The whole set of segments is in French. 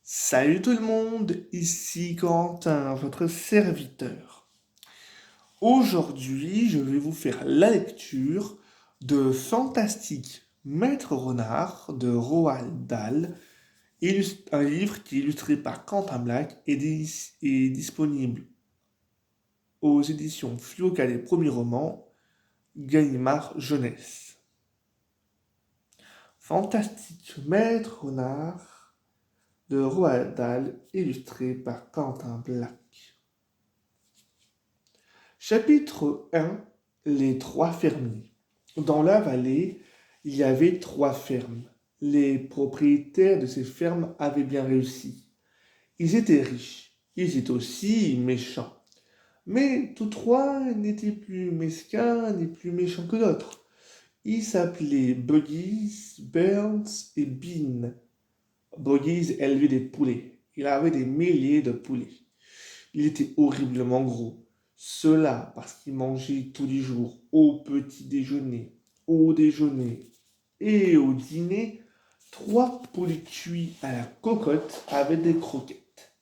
Salut tout le monde, ici Quentin, votre serviteur. Aujourd'hui, je vais vous faire la lecture de Fantastique Maître Renard de Roald Dahl, un livre qui est illustré par Quentin Black et est disponible aux éditions Fioca des premiers romans, Gallimard Jeunesse. Fantastique Maître Renard de Roald Dahl, illustré par Quentin Black. Chapitre 1. Les trois fermiers. Dans la vallée, il y avait trois fermes. Les propriétaires de ces fermes avaient bien réussi. Ils étaient riches. Ils étaient aussi méchants. Mais tous trois n'étaient plus mesquins ni plus méchants que d'autres. Ils s'appelaient Buggies, Burns et Bean. Buggies élevait des poulets. Il avait des milliers de poulets. Il était horriblement gros. Cela parce qu'il mangeait tous les jours, au petit déjeuner, au déjeuner et au dîner, trois poulets cuits à la cocotte avec des croquettes.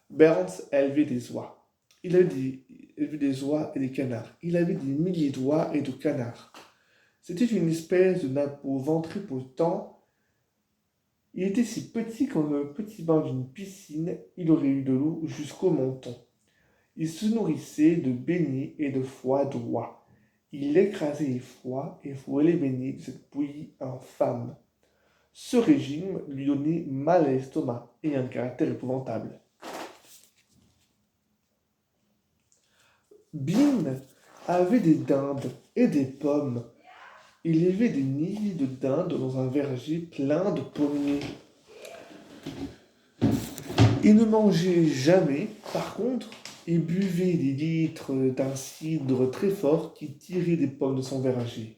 Burns élevait des oies. Élevait des oies et des canards. Il avait des milliers d'oies et de canards. C'était une espèce de nappe au ventre tripotant. Il était si petit qu'en un petit bain d'une piscine, il aurait eu de l'eau jusqu'au menton. Il se nourrissait de beignets et de foie d'oie. Il écrasait les foies et fouait les beignets de cette bouillie infâme. Ce régime lui donnait mal à l'estomac et un caractère épouvantable. Bean avait des dindes et des pommes. Il élevait des nids de dindes dans un verger plein de pommiers. Il ne mangeait jamais, par contre, il buvait des litres d'un cidre très fort qui tirait des pommes de son verger.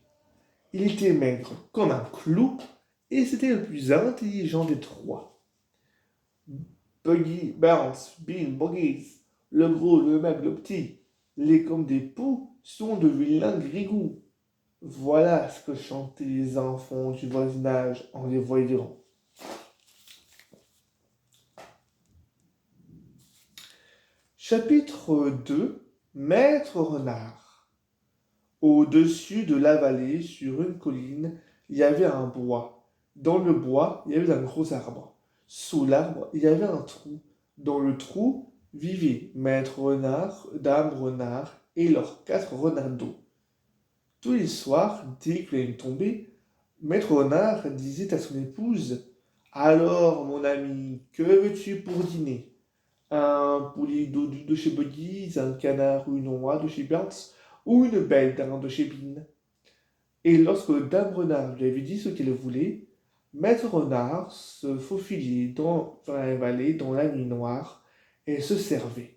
Il était maigre comme un clou et c'était le plus intelligent des trois. Buggy, Bounce, Bean, Buggies, le gros, le maigre, le petit, les comme des poux sont de vilains grigous. Voilà ce que chantaient les enfants du voisinage en les voyant. Chapitre 2. Maître Renard. Au-dessus de la vallée, sur une colline, il y avait un bois. Dans le bois, il y avait un gros arbre. Sous l'arbre, il y avait un trou. Dans le trou vivaient Maître Renard, Dame Renard et leurs quatre renardeaux. Tous les soirs, dès que la nuit tombait, Maître Renard disait à son épouse: Alors, mon ami, que veux-tu pour dîner? Un poulet dodu de chez Buggies, un canard ou une oie de chez Burns, ou une belle dinde de chez Bean. Et lorsque Dame Renard lui avait dit ce qu'elle voulait, Maître Renard se faufilait dans la vallée, dans la nuit noire, et se servait.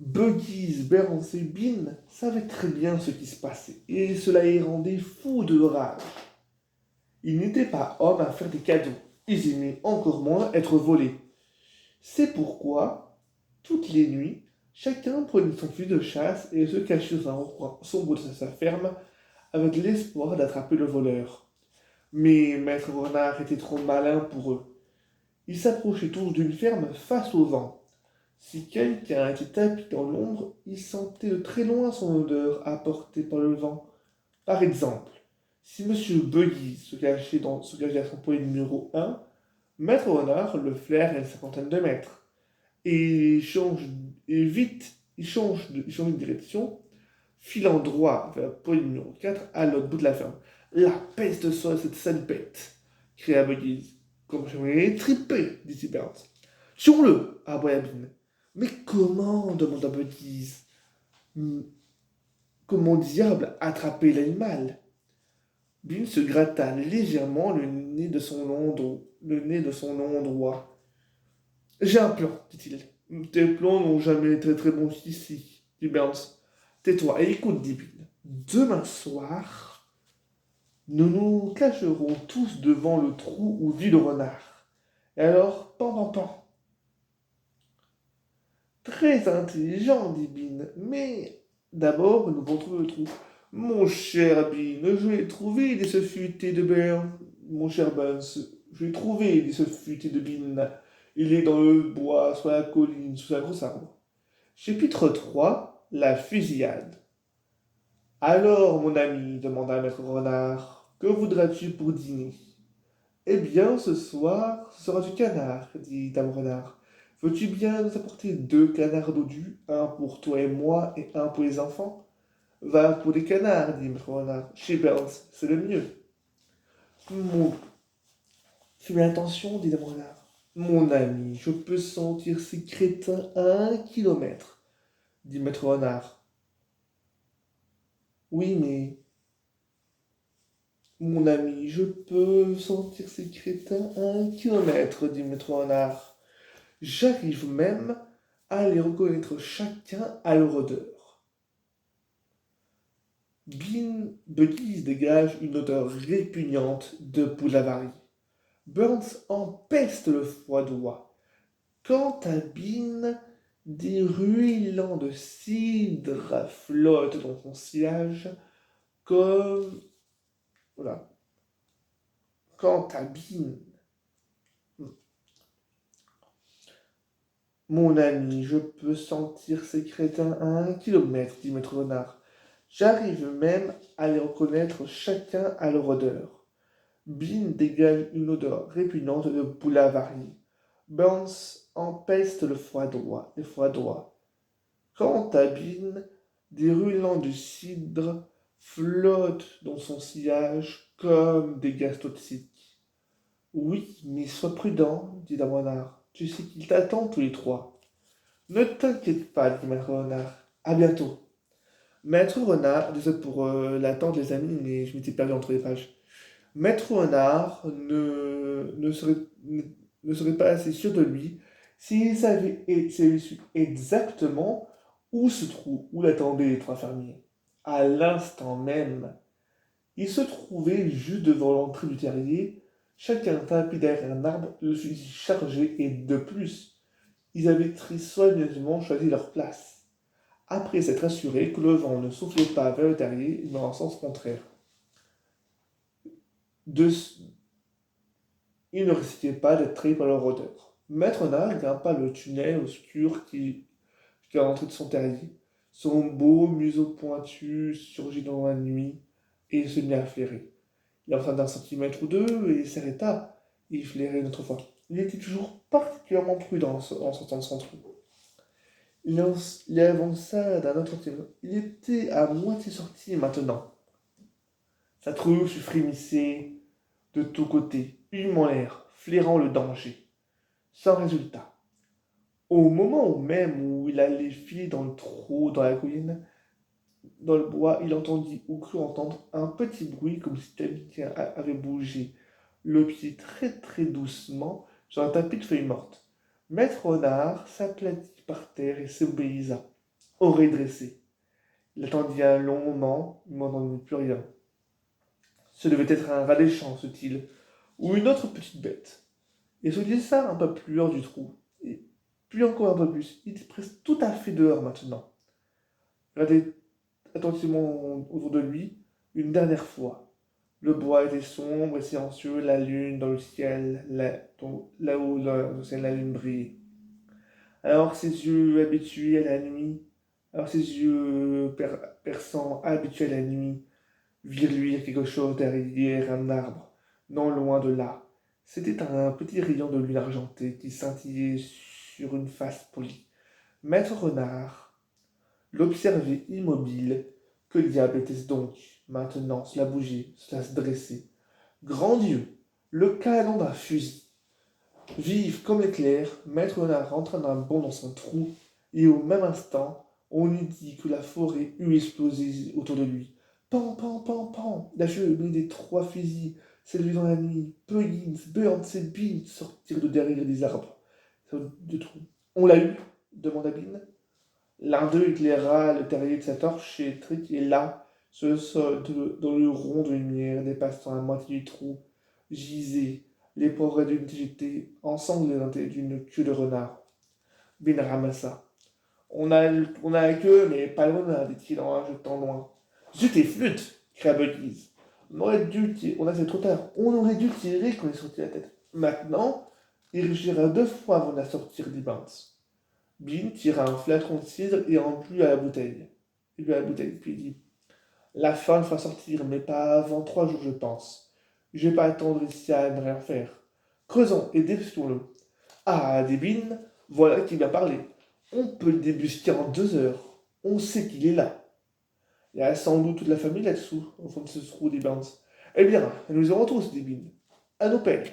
Buggies, Burns et Bean savaient très bien ce qui se passait, et cela les rendait fous de rage. Ils n'étaient pas hommes à faire des cadeaux, ils aimaient encore moins être volés. C'est pourquoi, toutes les nuits, chacun prenait son fusil de chasse et se cachait dans un coin sombre de sa ferme avec l'espoir d'attraper le voleur. Mais Maître Renard était trop malin pour eux. Ils s'approchaient tous d'une ferme face au vent. Si quelqu'un était tapis dans l'ombre, il sentait de très loin son odeur apportée par le vent. Par exemple, si Monsieur Buggy se cachait à son poêle numéro 1, Maître Renard le flaire à une cinquantaine de mètres. Et il change de direction, filant droit vers le poêle numéro 4 à l'autre bout de la ferme. La peste soit cette sale bête, cria Buggy. Comme j'aimerais les triper, dit Burns. Tuons-le, aboya Bean. Mais comment demanda Buggy. Comment diable attraper l'animal? Bean se gratta légèrement le nez de son long doigt. J'ai un plan, dit-il. Tes plans n'ont jamais été très bons ici, dit Burns. Tais-toi et écoute, dit Bean. Demain soir, nous nous cacherons tous devant le trou où vit le renard. Et alors, pan, pan, pan. Très intelligent, dit Bean, mais d'abord, nous devons trouver le trou. Mon cher Bean, je l'ai trouvé, dit ce futé de Burns. Mon cher Burns, je l'ai trouvé, dit ce futé de Bean. Il est dans le bois, sur la colline, sous un gros arbre. Chapitre 3. La fusillade. Alors, mon ami, demanda Maître Renard, que voudras-tu pour dîner? Eh bien, ce soir, ce sera du canard, dit Dame Renard. Veux-tu bien nous apporter 2 canards dodus, un pour toi et moi et un pour les enfants? Va pour des canards, dit Maître Renard. Chez Burns, c'est le mieux. Mon... Fais attention, dit Dame Renard. Mon ami, je peux sentir ces crétins à 1 kilomètre, dit Maître Renard. Oui, mais mon ami, je peux sentir ces crétins à 1 kilomètre, dit Maître Renard. J'arrive même à les reconnaître chacun à leur odeur. Buggies dégage une odeur répugnante de poule avarie. Burns empeste le foie-doigt. Quant à Bean, des ruisselants de cidre flottent dans son sillage comme... Voilà. Quant à Bean, mon ami, je peux sentir ces crétins à 1 kilomètre, dit Maître Renard. J'arrive même à les reconnaître chacun à leur odeur. Bean dégage une odeur répugnante de poule avarie. Burns empeste le foie-droit. Quant à Bean, des ruisselants de cidre flottent dans son sillage comme des gaz toxiques. Oui, mais sois prudent, dit Dame Renard. Tu sais qu'ils t'attendent tous les 3. Ne t'inquiète pas, dit Maître Renard. À bientôt. Maître Renard, désolé pour l'attente, les amis, mais je m'étais perdu entre les pages. Maître Renard ne serait pas assez sûr de lui s'il s'il su exactement où l'attendaient les 3 fermiers. À l'instant même, ils se trouvaient juste devant l'entrée du terrier, chacun tapis derrière un arbre, le fusil chargé, et de plus, ils avaient très soigneusement choisi leur place, après s'être assurés que le vent ne soufflait pas vers le terrier, mais en sens contraire. Ils ne risquaient pas d'être trahis par leur odeur. Maître Nard grimpa le tunnel obscur qui à l'entrée de son terrier. Son beau museau pointu surgit dans la nuit et il se mit à flairer. Il entra d'un centimètre ou deux et s'arrêta. Il flairait une autre fois. Il était toujours particulièrement prudent en sortant de son trou. Il avança d'un autre centimètre. Il était à moitié sorti maintenant. Sa troupe frémissait de tous côtés, humant l'air, flairant le danger. Sans résultat. Au moment même où il allait filer dans le trou, dans la colline, dans le bois, il entendit ou crut entendre un petit bruit comme si quelqu'un avait bougé le pied très très doucement sur un tapis de feuilles mortes. Maître Renard s'aplatit par terre et s'obéisa, oreille dressée. Il attendit un long moment, il n'entendit plus rien. Ce devait être un rat des champs, ce-t-il, ou une autre petite bête. Il se glissa un peu plus hors du trou, et puis encore un peu plus. Il était presque tout à fait dehors maintenant. Regardez attentivement autour de lui une dernière fois. Le bois était sombre et silencieux, la lune dans le ciel, là-haut dans le ciel, la lune brillait. Alors ses yeux habitués à la nuit, alors ses yeux perçants habitués à la nuit, virent luire quelque chose derrière un arbre, non loin de là. C'était un petit rayon de lune argentée qui scintillait sur une face polie. Maître Renard l'observait immobile. Que diable était-ce donc? Maintenant, cela bougeait, cela se dressait. Grand Dieu, le canon d'un fusil. Vif comme l'éclair, Maître Renard rentra d'un bond dans son trou, et au même instant, on eût dit que la forêt eût explosé autour de lui. Pan, pan, pan, pan. La cheminée des 3 fusils s'élevait dans la nuit. Puggins, Burns et Bean sortirent de derrière des arbres. De trou. On l'a eu demanda Bean. L'un d'eux éclaira le terrier de sa torche et Trick et là, sur le sol, dans le rond de lumière dépassant la moitié du trou, gisait les pauvres d'une TGT ensanglantées d'une queue de renard. Bean ramassa. On a la queue, mais pas le renard, dit-il en la jetant loin. Zut et flûte cria Buggies. On a c'est trop tard. On aurait dû tirer quand il est sorti la tête. Maintenant, Il réfléchira 2 fois avant de la sortir des bains. Bin tira un flacon de cidre et en but à la bouteille. Il but à la bouteille, puis il dit: La fin le fera sortir, mais pas avant 3 jours, je pense. Je vais pas attendre ici à ne rien faire. Creusons et débusquons-le. Ah, des bines, voilà qui vient parler. On peut le débusquer en 2 heures. On sait qu'il est là. Il y a sans doute toute la famille là-dessous, au fond de ce trou des bains. Eh bien, nous aurons tous des bines. À nos pelles.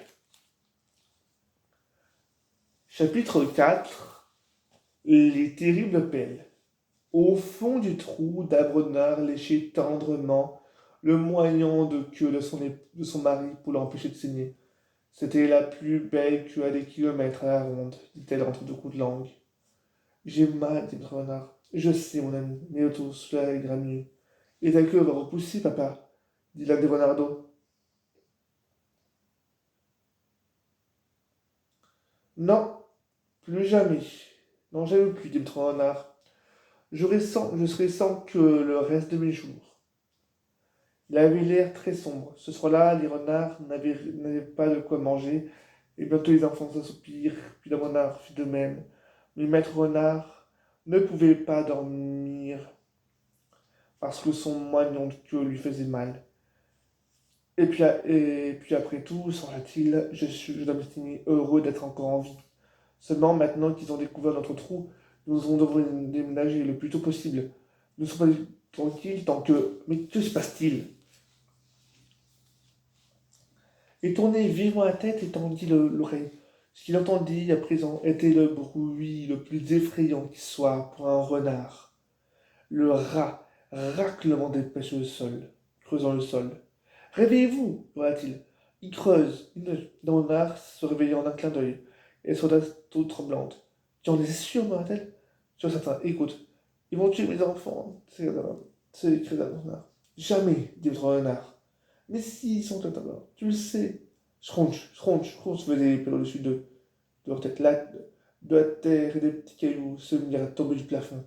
Chapitre 4. Les terribles pelles. Au fond du trou, Dabrenard léchait tendrement le moignon de queue de son mari pour l'empêcher de saigner. C'était la plus belle queue à des kilomètres à la ronde, dit-elle entre 2 coups de langue. J'ai mal, dit notre renard. Je sais, mon ami, mais autour cela ira mieux. Et ta queue va repousser, papa, dit l'un des renardeaux. Non, plus jamais. Non, jamais plus, dit notre renard. Je serai sans queue le reste de mes jours. Il avait l'air très sombre. Ce soir-là, les renards n'avaient pas de quoi manger, et bientôt les enfants s'assoupirent, puis le renard fit de même. Mais maître renard ne pouvait pas dormir parce que son moignon de queue lui faisait mal. Et puis après tout, songea-t-il, je dois me destiner heureux d'être encore en vie. Seulement maintenant qu'ils ont découvert notre trou, nous devons déménager le plus tôt possible. Nous ne sommes pas tranquilles tant que... Mais que se passe-t-il? Il tournait vivement la tête et tendit l'oreille. Ce qu'il entendit à présent était le bruit le plus effrayant qui soit pour un renard. Le raclement des pêches au sol, creusant le sol. Réveillez-vous, voilà-t-il. Il creuse. Une renard se réveilla en un clin d'œil. Elle sauta toute tremblante. Tu en es sûr, murmura-t-elle. Sûr certain. Écoute, ils vont tuer mes enfants. C'est les cris d'un renard. Jamais, dit votre renard. Mais si, ils sont totalement. Tu le sais. Scrunch, scrunch, scrunch faisaient les pelles au-dessus de leur tête. Là, de la terre et des petits cailloux se mirent à tomber du plafond.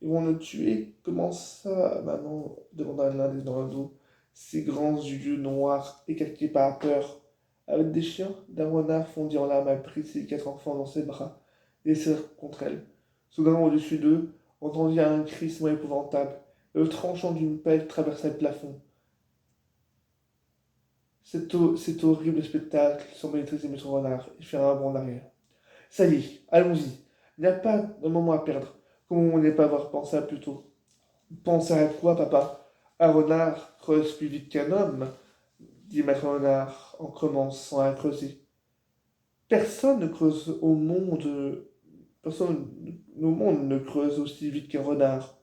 Ils vont le tuer? Comment ça, maman demanda l'un des dos, ses grands yeux noirs écarqués par la peur. Avec des chiens, d'un renard fondit en larmes, a pris ses 4 enfants dans ses bras et les serre contre elle. Soudain, au-dessus d'eux, on entendit un crissement épouvantable, et le tranchant d'une pelle traversa le plafond. Cet horrible spectacle semblait électriser Maître Renard. Il fit un bond en arrière. Ça y est, allons-y. Il n'y a pas de moment à perdre. Comment on n'est pas avoir pensé à plus tôt? Penser à quoi, papa? Un renard creuse plus vite qu'un homme, dit Maître Renard en commençant à creuser. Personne ne creuse au monde. Personne au monde ne creuse aussi vite qu'un renard.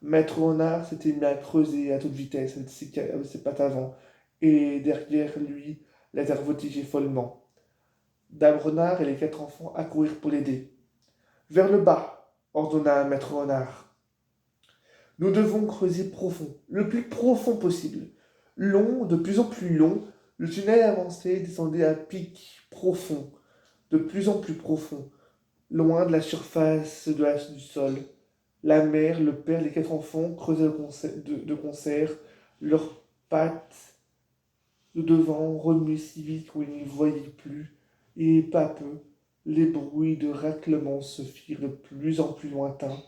Maître Renard s'était mis à creuser à toute vitesse avec ses pattes avant, et derrière lui, la terre voltigeait follement. Dame Renard et les 4 enfants accourirent pour l'aider. Vers le bas, ordonna Maître Renard. Nous devons creuser profond, le plus profond possible. Long, de plus en plus long, le tunnel avançait et descendait à pic profond, de plus en plus profond, loin de la surface du sol. La mère, le père, les 4 enfants creusaient de concert, leurs pattes de devant remuaient si vite qu'on n'y voyait plus, et peu à peu, les bruits de raclement se firent de plus en plus lointains.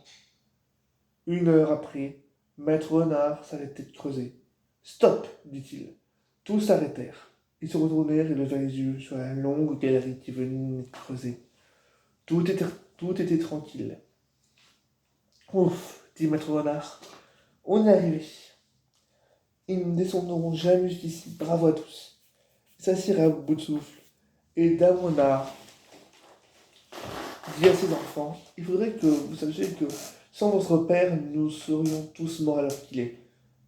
1 heure après, Maître Renard s'arrêtait de creuser. Stop, dit-il. Tous s'arrêtèrent. Ils se retournèrent et levèrent les yeux sur la longue galerie qui venait de creuser. Tout était, tout était tranquille. Ouf, dit Maître Renard. On est arrivé. Ils ne descendront jamais jusqu'ici. Bravo à tous. Ils s'assirent à bout de souffle. Et Dame Renard dit à ses enfants, il faudrait que vous sachiez que sans votre père, nous serions tous morts à l'heure qu'il est.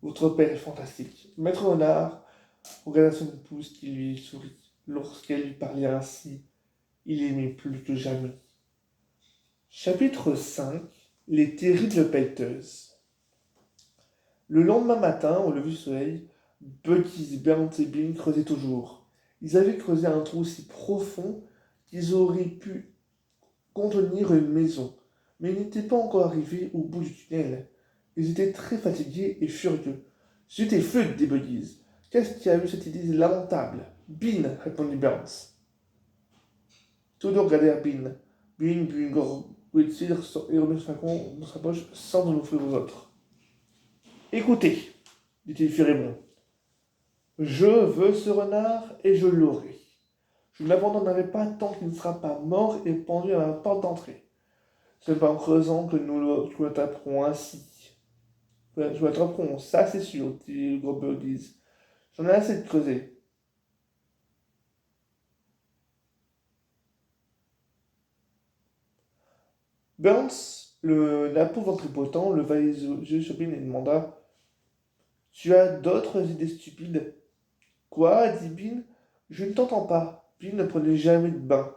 Votre père est fantastique. Maître Renard regarda son épouse qui lui sourit. Lorsqu'elle lui parlait ainsi, il aimait plus que jamais. Chapitre 5. Les terribles pelleteuses. Le lendemain matin, au lever du soleil, Bucky, Bernd et Bin creusaient toujours. Ils avaient creusé un trou si profond qu'ils auraient pu contenir une maison, mais ils n'étaient pas encore arrivés au bout du tunnel. Ils étaient très fatigués et furieux. C'était flûte, dit Buggies. Qu'est-ce qui a eu cette idée lamentable? Bin, répondit Burns. Tous deux regardèrent Bin. Bin but une gorgée de cidre et remit le flacon dans sa poche sans en offrir aux autres. Écoutez, dit-il furibond, je veux ce renard et je l'aurai. Je ne l'abandonnerai pas tant qu'il ne sera pas mort et pendu à ma porte d'entrée. Ce n'est pas en creusant que nous le taperons ainsi. Je l'attraperons, ça c'est sûr, dit le gros Buggies. J'en ai assez de creuser. Burns, la pauvre tripotant, leva les yeux sur Bin et demanda tu as d'autres idées stupides? Quoi dit Bin. Je ne t'entends pas. Bin ne prenait jamais de bain.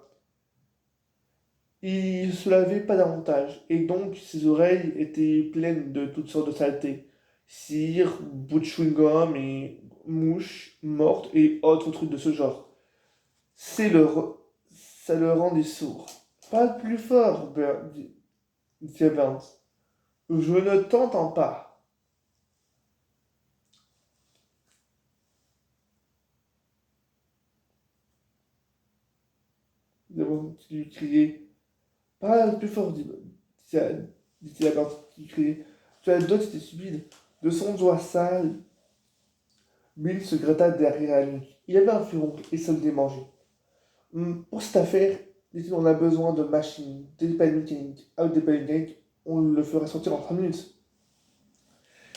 Il se lavait pas davantage, et donc ses oreilles étaient pleines de toutes sortes de saletés. Cire, bouts de chewing-gum et mouches mortes et autres trucs de ce genre. C'est le... Ça le rendait sourd. Pas plus fort, dit Burns. Je ne t'entends pas. D'abord, tu lui criais. Pas plus fort, dit-il à Burns, qui criait. Tu as d'autres idées stupides. De son doigt sale, Bill se gratta derrière lui. Il avait un furon et se le démangeait. Pour cette affaire, dit-il, on a besoin de machines, des pelles mécaniques. Avec des pelles mécaniques, on le ferait sortir en 3 minutes.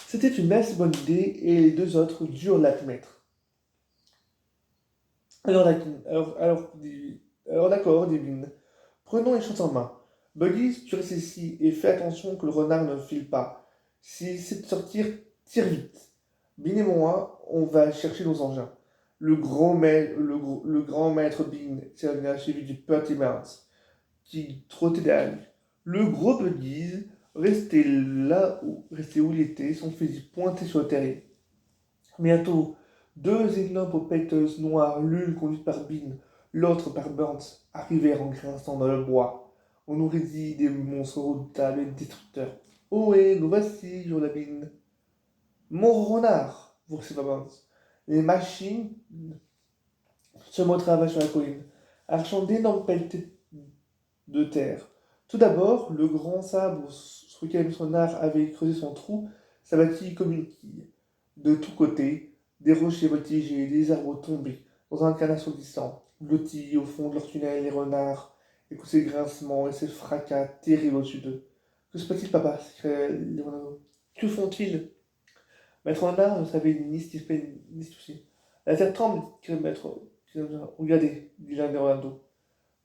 C'était une assez bonne idée et les deux autres durent l'admettre. Alors, alors d'accord, dit Bin. Prenons les choses en main. Buggy, tu restes ici et fais attention que le renard ne file pas. S'il essaie de sortir, tire vite. Bin et moi, on va chercher nos engins. Le grand maître Bin s'est suivi du petit Burns, qui trottait derrière lui. Le gros Buggy restait où il était, son fusil pointé sur le terrain. Bientôt, deux énormes pelleteuses noires, l'une conduite par Bin, l'autre par Burns, arrivèrent en grinçant dans le bois. On aurait dit des monstres redoutables et destructeurs. Ohé, nous voici, hurla Bin. Mon renard, poursuivit Burns. Les machines se montrèrent sur la colline, arrachant d'énormes pelletées de terre. Tout d'abord, le grand sabre sur lequel M. Renard avait creusé son trou s'abattit comme une quille. De tous côtés, des rochers voltigés, des arbres tombés dans un canal glissant, blottis au fond de leur tunnel, les renards écoutaient ces grincements et ces fracas terribles au-dessus d'eux. Que se passe-t-il, papa s'écria Leonardo. Que font-ils? Maître Renard ne savait ni ce qui se fait ni ce qui se fait. La terre tremble, dit Maître. Regardez, dit l'un des Leonardo.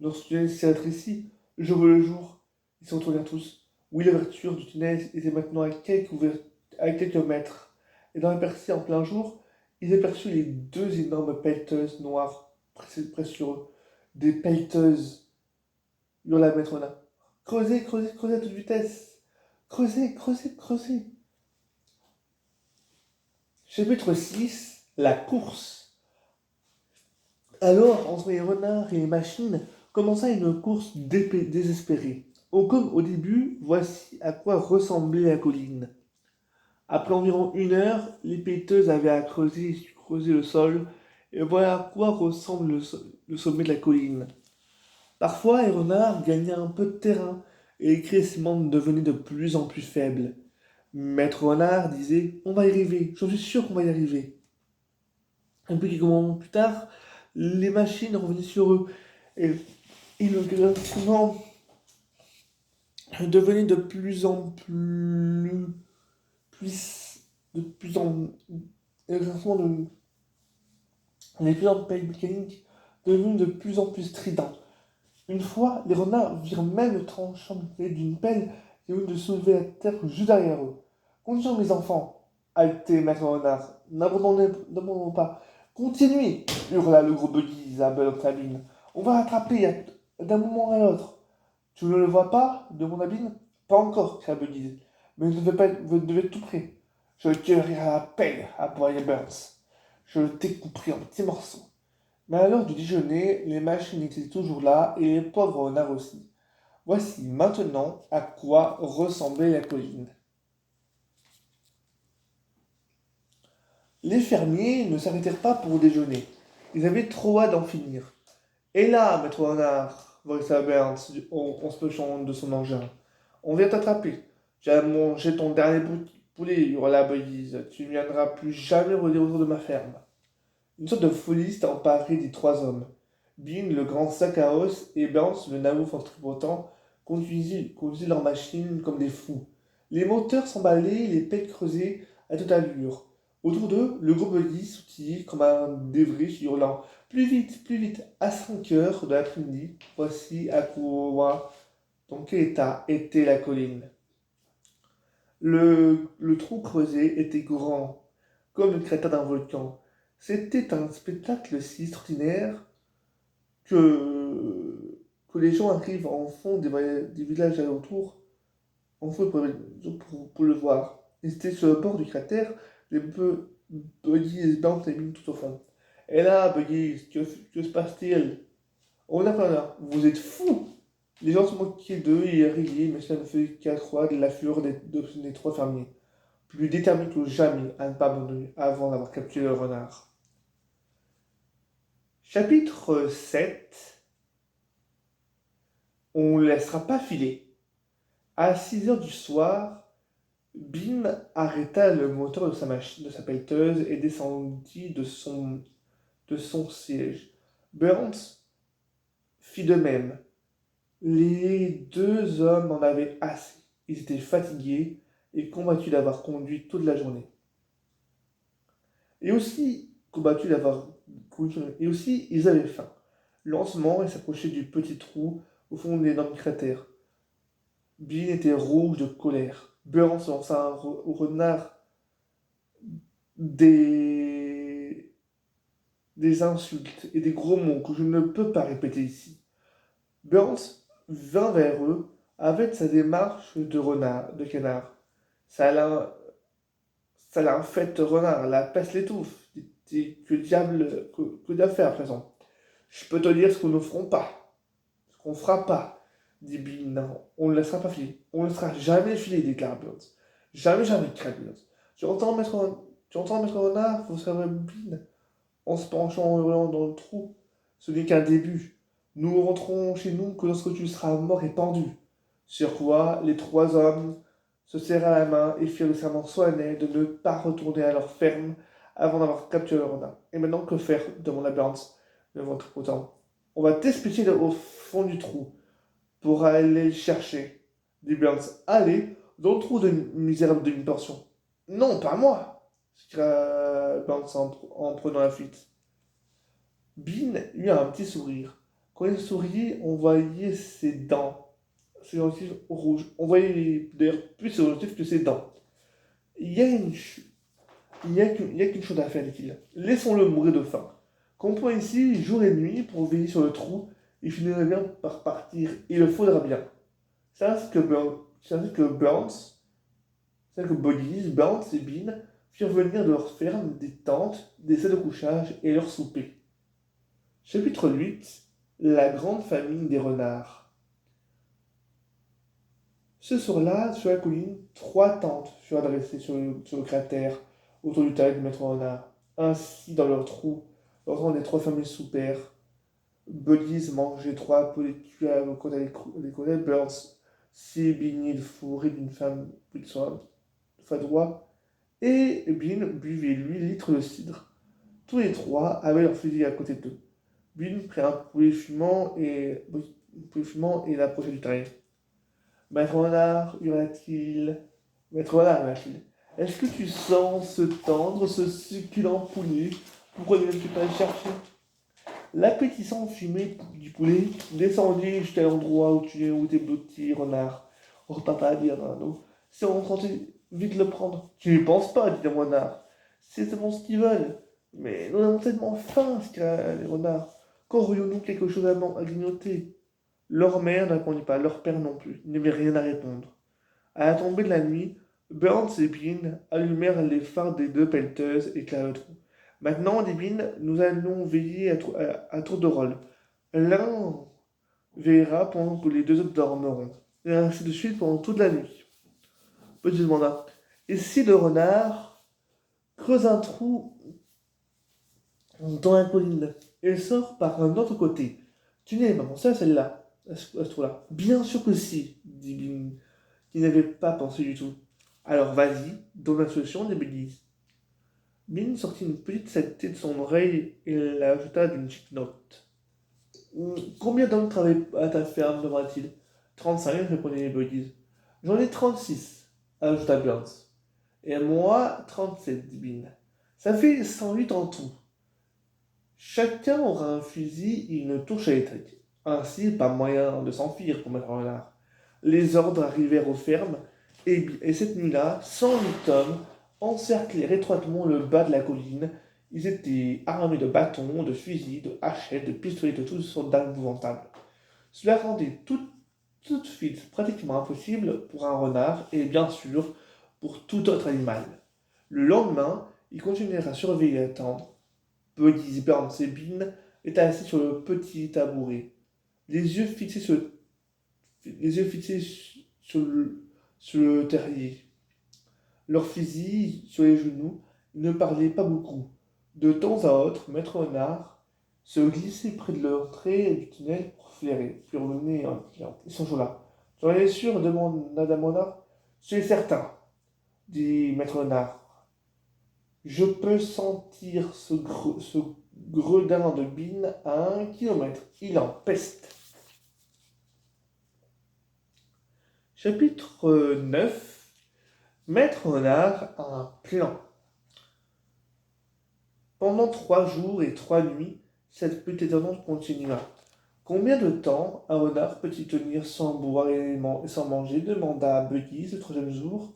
Notre tunnel s'est rétréci. Je vois le jour. Ils se retournèrent tous. Oui, l'ouverture du tunnel était maintenant à quelques mètres. Et dans la percée en plein jour, ils aperçurent les deux énormes pelleteuses noires près sur eux. Des pelleteuses, hurla Maître Nat. Creusez, creusez, creusez à toute vitesse. Creusez, creusez, creusez. Chapitre 6. La course. Alors, entre les renards et les machines, commença une course désespérée. Comme au début, voici à quoi ressemblait la colline. Après environ 1 heure, les péteuses avaient à creuser le sol, et voilà à quoi ressemble le sommet de la colline. Parfois, les renards gagnaient un peu de terrain, et les crissements devenaient de plus en plus faibles. Maître Renard disait on va y arriver, j'en suis sûr qu'on va y arriver. Et puis quelques moments plus tard, les machines revenaient sur eux, et le grincement devenait de plus en plus, de plus en le grincement de les puissantes pelles mécaniques devenues de plus en plus stridents. Une fois, les renards virent même le tranchant d'une pelle et une de soulever la terre juste derrière eux. Continuons, mes enfants, haletez Maître Renard, n'abandonnons pas. Continuez, hurla le gros Buggy à Sabine. On va rattraper d'un moment à l'autre. Tu ne le vois pas demanda Bin. Pas encore, cria Buggy. Mais vous devez être tout près. Je le tuerai à la pelle, aboya Burns. Je le découperai en petits morceaux. Mais à l'heure du déjeuner, les machines étaient toujours là et les pauvres renards aussi. Voici maintenant à quoi ressemblait la colline. Les fermiers ne s'arrêtèrent pas pour déjeuner. Ils avaient trop hâte d'en finir. Et là, maître renard, voici Bernd en se penchant de son engin. On vient t'attraper. Tu as mangé ton dernier poulet, hurla Buggy. Tu ne viendras plus jamais rôder autour de ma ferme. Une sorte de folie s'est emparée des trois hommes. Bean, le grand sac à os, et Burns, le naouf en tripotant, conduisaient leur machine comme des fous. Les moteurs s'emballaient, les pelles creusées à toute allure. Autour d'eux, le gros buggy sautillait comme un dévriche hurlant plus vite, à 5 heures de l'après-midi, voici à quoi dans quel état était la colline. Le trou creusé était grand, comme le cratère d'un volcan. C'était un spectacle si extraordinaire que les gens arrivent en fond des villages alentours en fond pour le voir. Ils étaient sur le bord du cratère, les Buggy et Sbant les mis tout au fond. Et là, Buggy, que se passe-t-il? On n'a pas là, vous êtes fous! Les gens se moquaient d'eux et riaient, mais cela ne faisait qu'accroître la fureur des trois fermiers, plus déterminés que jamais à ne pas abandonner avant d'avoir capturé le renard. Chapitre 7. On ne laissera pas filer. À 6 heures du soir, Bim arrêta le moteur de sa machine, de sa pelleteuse et descendit de son siège. Burns fit de même. Les deux hommes en avaient assez. Ils étaient fatigués et combattus d'avoir conduit toute la journée. Et aussi ils avaient faim. Lentement, ils s'approchaient du petit trou au fond de l'énorme cratère. Bean était rouge de colère. Burns lança au renard des insultes et des gros mots que je ne peux pas répéter ici. Burns vint vers eux avec sa démarche de canard. Ça l'a fait renard, la peste l'étouffe. Que diable faire à présent? Je peux te dire ce que nous ne ferons pas, ce qu'on ne fera pas, dit Bill. Non, on ne le laissera pas filer. On ne laissera jamais filer, déclara Burns. Jamais, jamais, cria Burns. Tu entends, maître renard, vous savez, Bill, en se penchant en hurlant dans le trou. Ce n'est qu'un début. Nous rentrons chez nous que lorsque tu seras mort et pendu. Sur quoi les trois hommes se serrèrent la main et firent le serment solennel de ne pas retourner à leur ferme avant d'avoir capturé le renard. Et maintenant, que faire demanda Burns, le ventre tripotant. On va t'expliquer au fond du trou pour aller le chercher, dit Burns. Allez, dans le trou de misérable demi-portion. Non, pas moi, s'écria Burns en prenant la fuite. Bean eut un petit sourire. Quand il souriait, on voyait ses dents, ses gencives rouges. On voyait d'ailleurs plus ses gencives que ses dents. Il y a une ch- il y a qu'une chose à faire, dit-il. Laissons-le mourir de faim. Comptons ici jour et nuit pour veiller sur le trou. Il finirait bien par partir. Il le faudra bien. C'est ainsi que Buggy, Burns et Bean firent venir de leur ferme des tentes, des salles de couchage et leur souper. Chapitre 8. La grande famille des renards. Ce soir-là, sur la colline, 3 tentes furent dressées sur le cratère autour du taille du maître renard. Ainsi, dans leur trou, l'ensemble des 3 familles soupèrent. Buggy mangeait 3 poulets cuits à des côtés, Burns 6 beignets de fourrés d'une femme plus de soin, fadroit, et Bean buvait 8 litres de cidre. Tous les 3 avaient leur fusil à côté d'eux. Bean prit un poulet fumant et l'approcha du terrier. Maître Renard, hurla-t-il. Maître Renard, hurla-t-il. Est-ce que tu sens ce tendre, ce succulent poulet? Pourquoi ne viens-tu pas le chercher? L'appétissante fumée du poulet descendit jusqu'à l'endroit où était blotti Renard. Oh papa, dit Renard, si on tentait vite le prendre. Tu n'y penses pas, dit le renard. C'est seulement ce qu'ils veulent. Mais nous avons tellement faim, s'écria les renards. Qu'aurions-nous quelque chose à grignoter? Leur mère ne répondit pas, leur père non plus. Il n'y avait rien à répondre. À la tombée de la nuit, Burns et Bean allumèrent les phares des 2 pelleteuses et éclairèrent le trou. Maintenant, dit Bean, nous allons veiller à tour de rôle. L'un veillera pendant que les 2 autres dormiront. Et ainsi de suite pendant toute la nuit. Petit demanda. Et si le renard creuse un trou dans la colline et sort par un autre côté? Tu n'es pas pensé à celle-là. à ce tour-là. Bien sûr que si, dit Bin, qui n'avait pas pensé du tout. Alors vas-y, donne la solution des bêtises. Bin sortit une petite saleté de son oreille et l'ajouta d'une petite note. Combien d'hommes travaillent à ta ferme demanda-t-il. 35, répondit les bêtises. J'en ai 36, ajouta Burns. Et moi, 37, dit Bin. Ça fait 108 en tout. Chacun aura un fusil et une touche électrique. Ainsi, pas moyen de s'enfuir pour mettre en renard. Les ordres arrivèrent aux fermes, et cette nuit-là, 108 hommes encerclèrent étroitement le bas de la colline. Ils étaient armés de bâtons, de fusils, de hachettes, de pistolets, de toutes sortes d'armes épouvantables. Cela rendait toute fuite pratiquement impossible pour un renard et bien sûr pour tout autre animal. Le lendemain, ils continuèrent à surveiller et à attendre. Buggy, Burns et Bean étaient assis sur le petit tabouret, les yeux fixés sur le terrier, leurs fusils sur les genoux. Ils ne parlaient pas beaucoup. De temps à autre, Maître Renard se glissait près de l'entrée du tunnel pour flairer, puis revenait en client. Ils sont là. J'en es sûr, demanda Dame Renard. Je suis certain, dit Maître Renard. Je peux sentir ce gredin de Bean à 1 kilomètre. Il en peste. Chapitre 9. Maître Renard a un plan. Pendant 3 jours et 3 nuits, cette petite étonnante continua. Combien de temps un renard peut-il tenir sans boire et sans manger demanda Buggy le 3e jour.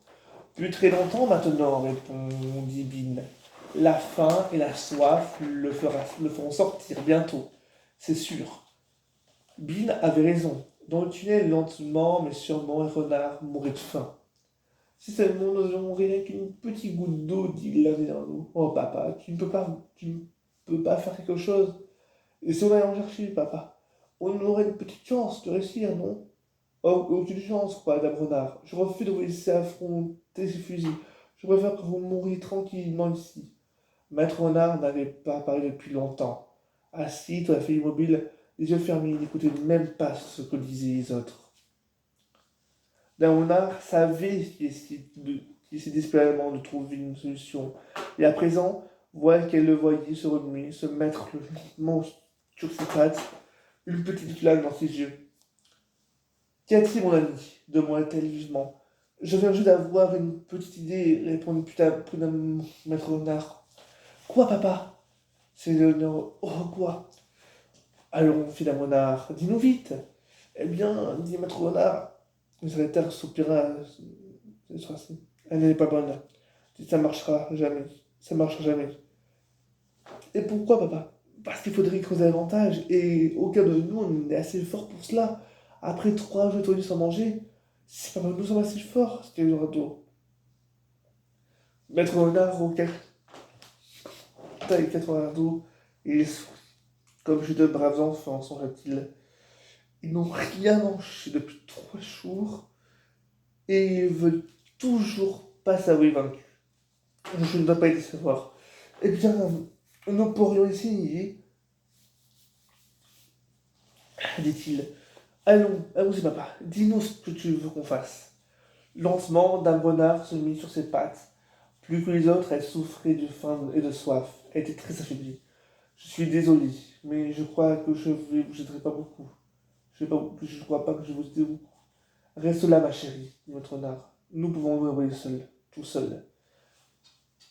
Plus très longtemps maintenant, répondit Bean. La faim et la soif le feront sortir bientôt, c'est sûr. Bean avait raison. Dans le tunnel, lentement mais sûrement, un renard mourait de faim. Si seulement nous avions rien qu'une petite goutte d'eau, dit l'un des nous. Oh papa, tu ne peux pas faire quelque chose. Et si on allait en chercher, papa, on aurait une petite chance de réussir, non? Oh, aucune chance, quoi, Dame Renard. Je refuse de vous laisser affronter ces fusils. Je préfère que vous mouriez tranquillement ici. Maître Renard n'avait pas parlé depuis longtemps. Assis, tout à fait immobile, les yeux fermés, il n'écoutait même pas ce que disaient les autres. Dame Renard savait qu'il essayait désespérément de trouver une solution. Et à présent, voilà qu'elle le voyait se remuer, se mettre lentement sur ses pattes, une petite flamme dans ses yeux. Qu'y a-t-il, mon ami demanda-t-elle vivement. Je viens juste d'avoir une petite idée, répondit prudemment Maître Renard. Quoi, papa? C'est Léonore. Oh, quoi? Allons, fit Dame Renard, dis-nous vite. Eh bien, dit Maître Renard, le secrétaire soupira. Elle n'est pas bonne. Ça marchera jamais. Ça marchera jamais. Et pourquoi, papa? Parce qu'il faudrait creuser davantage, et aucun de nous n'est assez fort pour cela. Après 3 jours de sans manger, c'est pas nous sommes assez forts, c'était le râteau. Maître Renard roquette taille 80 râteaux, et il sourit. Comme chez de braves enfants, songea-t-il. Ils n'ont rien mangé depuis 3 jours, et ils veulent toujours pas s'avouer vaincus. Je ne dois pas les savoir. Eh bien, nous pourrions essayer, dit-il. Allons-y, papa. Dis-nous ce que tu veux qu'on fasse. Lentement, Dame Renard se mit sur ses pattes. Plus que les autres, elle souffrait de faim et de soif. Elle était très affaiblie. Je suis désolé, mais je crois que je ne vous aiderai pas beaucoup. Je ne crois pas que je vous aiderai beaucoup. Reste là, ma chérie, dit Maître Renard. Nous pouvons nous envoyer tout seul.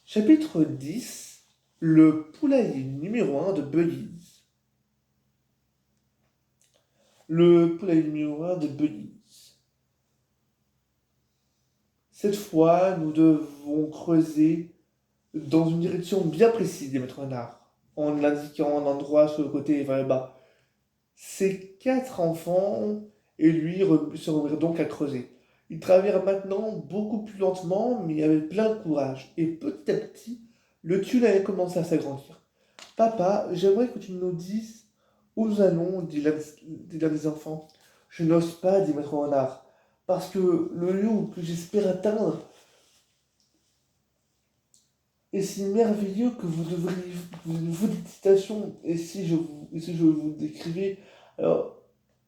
Chapitre 10. Le poulailler numéro 1 de Buggy. Le poulailler numéro 1 de Buggy. Cette fois, nous devons creuser dans une direction bien précise, dit Maître Renard, en l'indiquant un endroit sur le côté vers le bas. Ces 4 enfants et lui se remirent donc à creuser. Ils travaillèrent maintenant beaucoup plus lentement, mais avec plein de courage, et petit à petit, le tunnel commença à s'agrandir. Papa, j'aimerais que tu nous dises où nous allons, dit l'un des enfants. Je n'ose pas, dit Maître Renard, parce que le lieu que j'espère atteindre est si merveilleux que vous dites citation, et si je vous décrivais, alors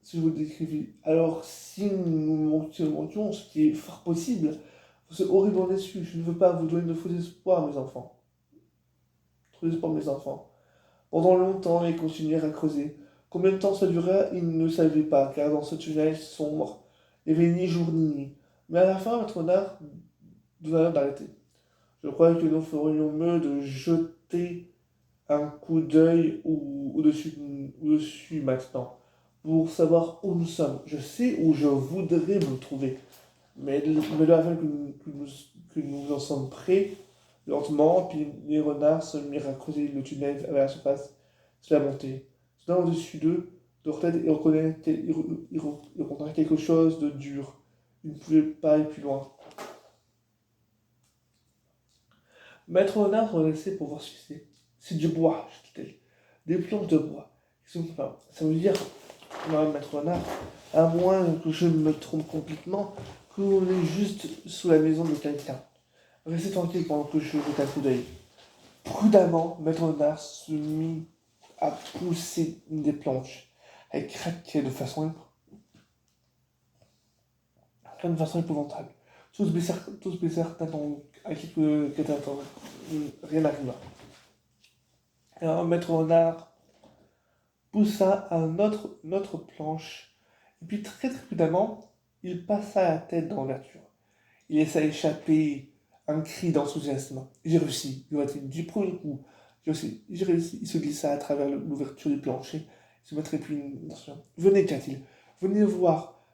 si je vous le décrivais. Alors, si nous mentions, ce qui est fort possible, c'est horriblement déçu. Je ne veux pas vous donner de faux espoirs, mes enfants. Trop d'espoir, mes enfants. Pendant longtemps, ils continuèrent à creuser. Combien de temps ça durait, ils ne savaient pas, car dans ce tunnel sombre, il n'y avait ni jour ni nuit. Mais à la fin, Maître Renard devait d'arrêter. Je crois que nous ferions mieux de jeter un coup d'œil au-dessus maintenant, pour savoir où nous sommes. Je sais où je voudrais me trouver, mais là, afin que nous en sommes prêts, lentement, puis les renards se mirent à creuser le tunnel vers la surface, se la montée. Soudain, au-dessus d'eux, de leur tête, ils reconnaissent quelque chose de dur. Ils ne pouvaient pas aller plus loin. Maître Renard redressait pour voir ce que c'est. C'est du bois, dit-elle. Des planches de bois. Enfin, ça veut dire, Maître Renard, à moins que je me trompe complètement, que l'on est juste sous la maison de quelqu'un. Restez tranquille pendant que je jette un coup d'œil. Prudemment, Maître Renard se mit à pousser des planches. Elles craquaient de façon épouvantable. Tous baissèrent à quelques catastrophes. Rien n'arriva. Alors, Maître Renard poussa une autre planche, et puis très prudemment, il passa la tête dans l'ouverture. Il laissa échapper un cri d'enthousiasme. J'ai réussi, dit-il du premier coup. J'ai réussi. Il se glissa à travers l'ouverture du plancher. Il se mettrait puis une... Venez, dit-il. Venez voir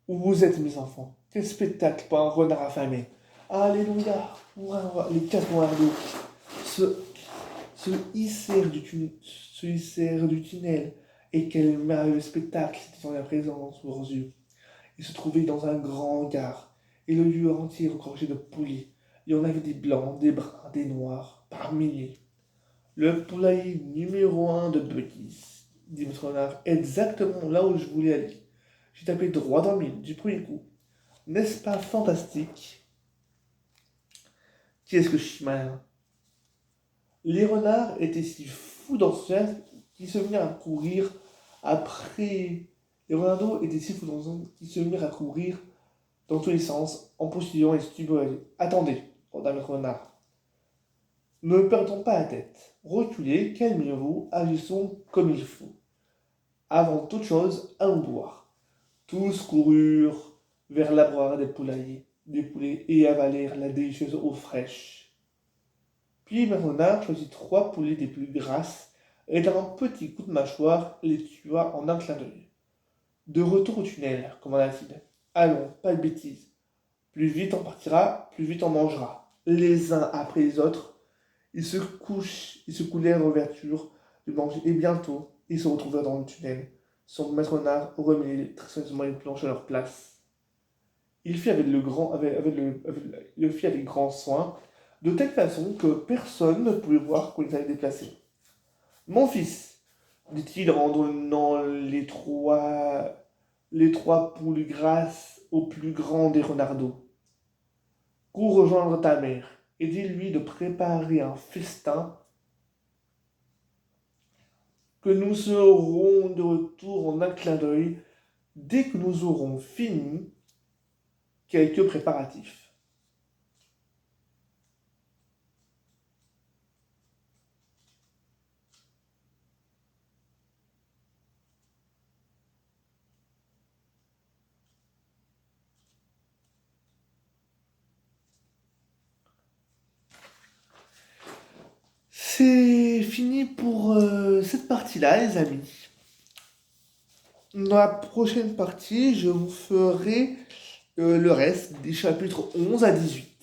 où vous êtes, mes enfants. Quel spectacle pour un renard affamé. Alléluia. Les quatre renards se hissèrent du tunnel. Et quel merveilleux spectacle c'était en la présence de leurs yeux. Ils se trouvaient dans un grand hangar. Et le lieu entier regorgeait de poulets. Il y en avait des blancs, des bruns, des noirs, par milliers. Le poulailler numéro 1 de Bucky's, dit Maître Renard, exactement là où je voulais aller. J'ai tapé droit dans le mille, du premier coup. N'est-ce pas fantastique? Qu'est-ce que je suis malin? Les renards étaient si fous d'enthousiasme qu'ils se mirent à courir après. Les renards étaient si fous d'enthousiasme qu'ils se mirent à courir dans tous les sens, en poursuivant et stupéfaits. Attendez, ordonna Maître Renard. Ne perdons pas la tête. Reculez, calmez-vous, agissons comme il faut. Avant toute chose, allons boire. Tous coururent vers l'abreuvoir des poulets et avalèrent la délicieuse eau fraîche. Puis Maître Renard choisit 3 poulets des plus grasses et d'un petit coup de mâchoire les tua en un clin d'œil. De retour au tunnel, commanda-t-il. Allons, pas de bêtises. Plus vite on partira, plus vite on mangera. Les uns après les autres, ils se coulèrent dans l'ouverture du manger et bientôt, ils se retrouvèrent dans le tunnel. Son maître renard remet très soigneusement les planches à leur place. Il fit avec grand soin, de telle façon que personne ne pouvait voir qu'on les avait déplacés. Mon fils, dit-il en donnant les trois poules grasses au plus grand des renardeaux. Cours rejoindre ta mère et dis-lui de préparer un festin que nous serons de retour en un clin d'œil dès que nous aurons fini quelques préparatifs. C'est fini pour cette partie-là, les amis. Dans la prochaine partie, je vous ferai le reste des chapitres 11 à 18.